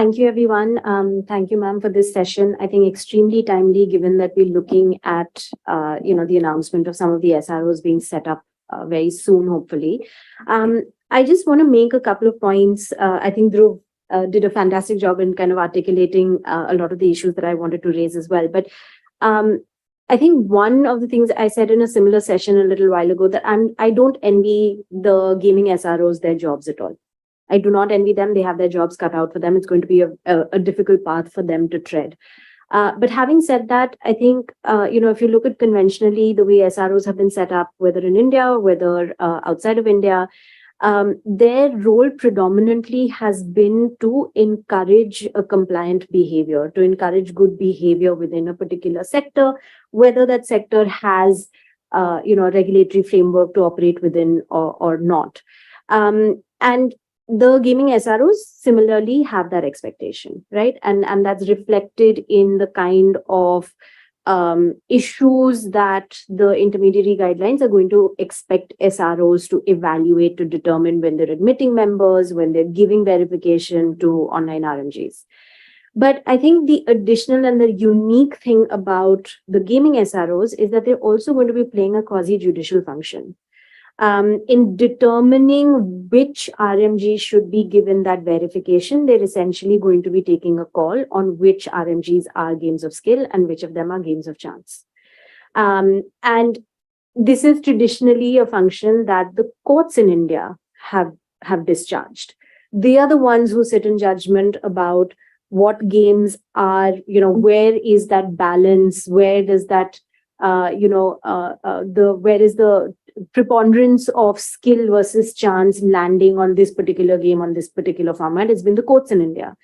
Thank you, everyone. Thank you, ma'am, for this session. I think extremely timely, given that we're looking at, the announcement of some of the SROs being set up very soon, hopefully. I just want to make a couple of points. I think Dhruv did a fantastic job in kind of articulating a lot of the issues that I wanted to raise as well. But I think one of the things I said in a similar session a little while ago that I don't envy the gaming SROs their jobs at all. I do not envy them. They have their jobs cut out for them. It's going to be a difficult path for them to tread. But having said that, I think, if you look at conventionally the way SROs have been set up, whether in India, whether outside of India, their role predominantly has been to encourage a compliant behavior, to encourage good behavior within a particular sector, whether that sector has, a regulatory framework to operate within or not. And the gaming SROs similarly have that expectation, right? And that's reflected in the kind of issues that the intermediary guidelines are going to expect SROs to evaluate to determine when they're admitting members, when they're giving verification to online RMGs. But I think the additional and the unique thing about the gaming SROs is that they're also going to be playing a quasi-judicial function. In determining which RMG should be given that verification, they're essentially going to be taking a call on which RMGs are games of skill and which of them are games of chance. And this is traditionally a function that the courts in India have discharged. They are the ones who sit in judgment about what games are, where is that balance, where does that, where is the preponderance of skill versus chance landing on this particular game, on this particular format. It's been the courts in India.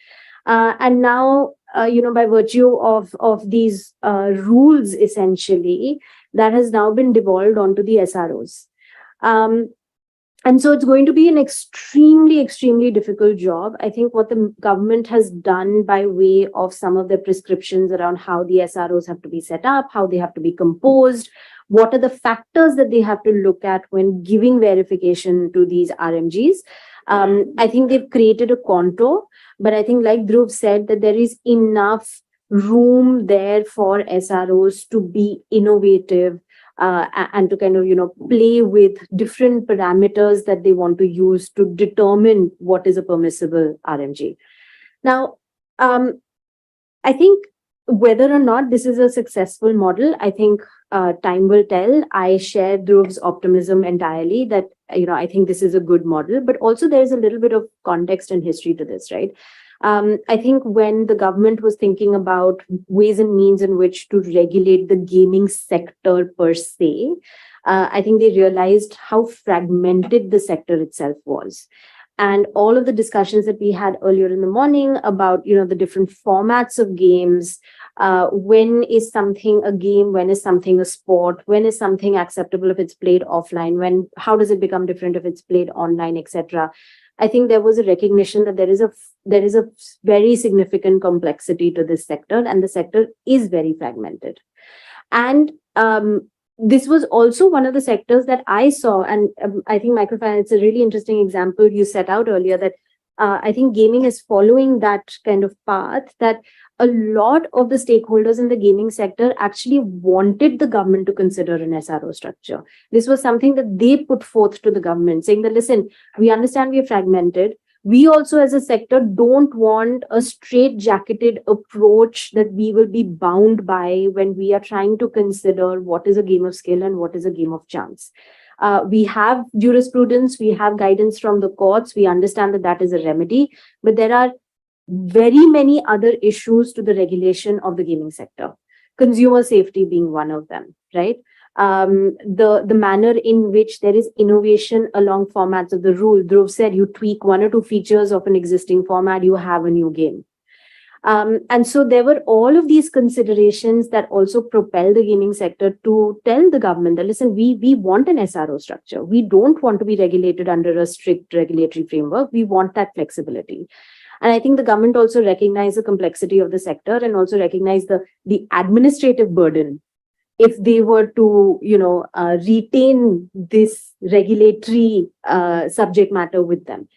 And now, by virtue of these rules, essentially, that has now been devolved onto the SROs. And so it's going to be an extremely, extremely difficult job. I think what the government has done by way of some of the prescriptions around how the SROs have to be set up, how they have to be composed, what are the factors that they have to look at when giving verification to these RMGs. I think they've created a contour, but I think, like Dhruv said, that there is enough room there for SROs to be innovative and to kind of, play with different parameters that they want to use to determine what is a permissible RMG. Now, I think whether or not this is a successful model, I think time will tell. I share Dhruv's optimism entirely that, I think this is a good model, but also there's a little bit of context and history to this, right? I think when the government was thinking about ways and means in which to regulate the gaming sector per se, I think they realized how fragmented the sector itself was. And all of the discussions that we had earlier in the morning about, the different formats of games, when is something a game, when is something a sport, when is something acceptable if it's played offline, how does it become different if it's played online, etc. I think there was a recognition that there is a very significant complexity to this sector, and the sector is very fragmented. And this was also one of the sectors that I saw, and I think microfinance, it's a really interesting example you set out earlier, that I think gaming is following that kind of path, that a lot of the stakeholders in the gaming sector actually wanted the government to consider an SRO structure. This was something that they put forth to the government, saying that, listen, we understand we are fragmented. We also, as a sector, don't want a straight-jacketed approach that we will be bound by when we are trying to consider what is a game of skill and what is a game of chance. We have jurisprudence, we have guidance from the courts, we understand that that is a remedy, but there are very many other issues to the regulation of the gaming sector, consumer safety being one of them, right? The manner in which there is innovation along formats of the rule. Dhruv said you tweak one or two features of an existing format, you have a new game. And so there were all of these considerations that also propel the gaming sector to tell the government that, listen, we want an SRO structure. We don't want to be regulated under a strict regulatory framework. We want that flexibility. And I think the government also recognized the complexity of the sector and also recognized the administrative burden if they were to, retain this regulatory subject matter with them.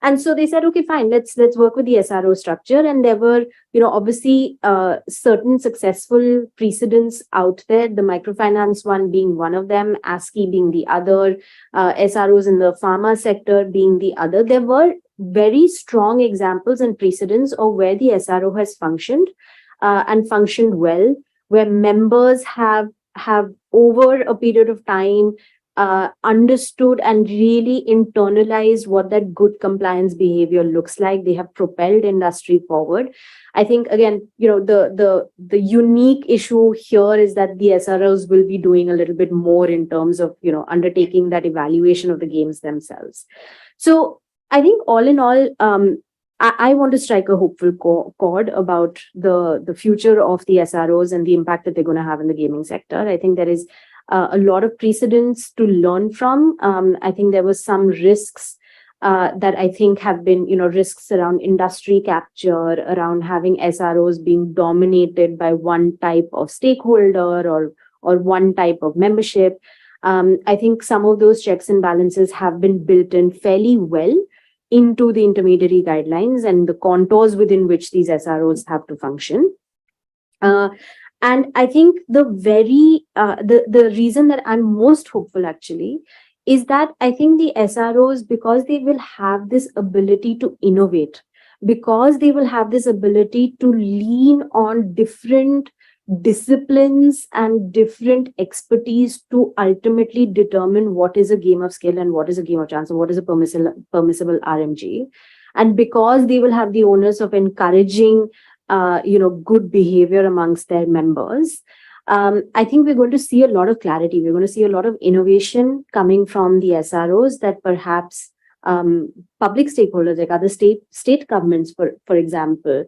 And so they said, okay, fine, let's work with the SRO structure. And there were, obviously certain successful precedents out there, the microfinance one being one of them, ASCII being the other, SROs in the pharma sector being the other. There were very strong examples and precedents of where the SRO has functioned and functioned well, where members have over a period of time understood and really internalized what that good compliance behavior looks like. They have propelled industry forward. I think, again, the unique issue here is that the SROs will be doing a little bit more in terms of, undertaking that evaluation of the games themselves. So I think all in all, I want to strike a hopeful chord about the future of the SROs and the impact that they're going to have in the gaming sector. I think there is a lot of precedents to learn from. I think there were some risks that I think have been, risks around industry capture, around having SROs being dominated by one type of stakeholder or one type of membership. I think some of those checks and balances have been built in fairly well into the intermediary guidelines and the contours within which these SROs have to function. And I think the reason that I'm most hopeful actually is that I think the SROs, because they will have this ability to innovate, because they will have this ability to lean on different disciplines and different expertise to ultimately determine what is a game of skill and what is a game of chance, or what is a permissible RMG. And because they will have the onus of encouraging good behavior amongst their members, I think we're going to see a lot of clarity. We're going to see a lot of innovation coming from the SROs that perhaps public stakeholders, like other state governments, for example,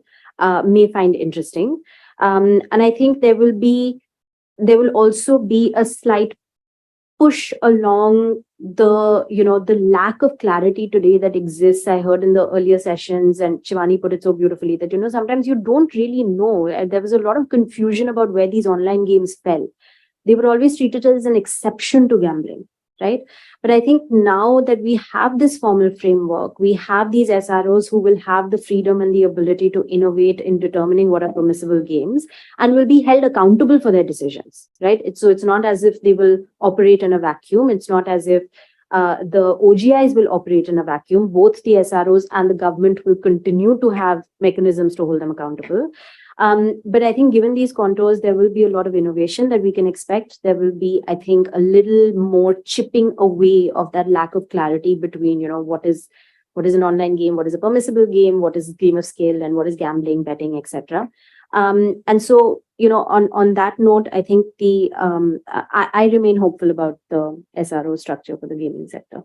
may find interesting. And I think there will also be a slight push along the lack of clarity today that exists. I heard in the earlier sessions, and Shivani put it so beautifully, that sometimes you don't really know. There was a lot of confusion about where these online games fell. They were always treated as an exception to gambling, right? But I think now that we have this formal framework, we have these SROs who will have the freedom and the ability to innovate in determining what are permissible games and will be held accountable for their decisions, right? It's not as if they will operate in a vacuum. It's not as if the OGIs will operate in a vacuum. Both the SROs and the government will continue to have mechanisms to hold them accountable. But I think given these contours, there will be a lot of innovation that we can expect. There will be, I think, a little more chipping away of that lack of clarity between, what is an online game, what is a permissible game, what is a game of skill, and what is gambling, betting, etc. And so, on that note, I think I remain hopeful about the SRO structure for the gaming sector.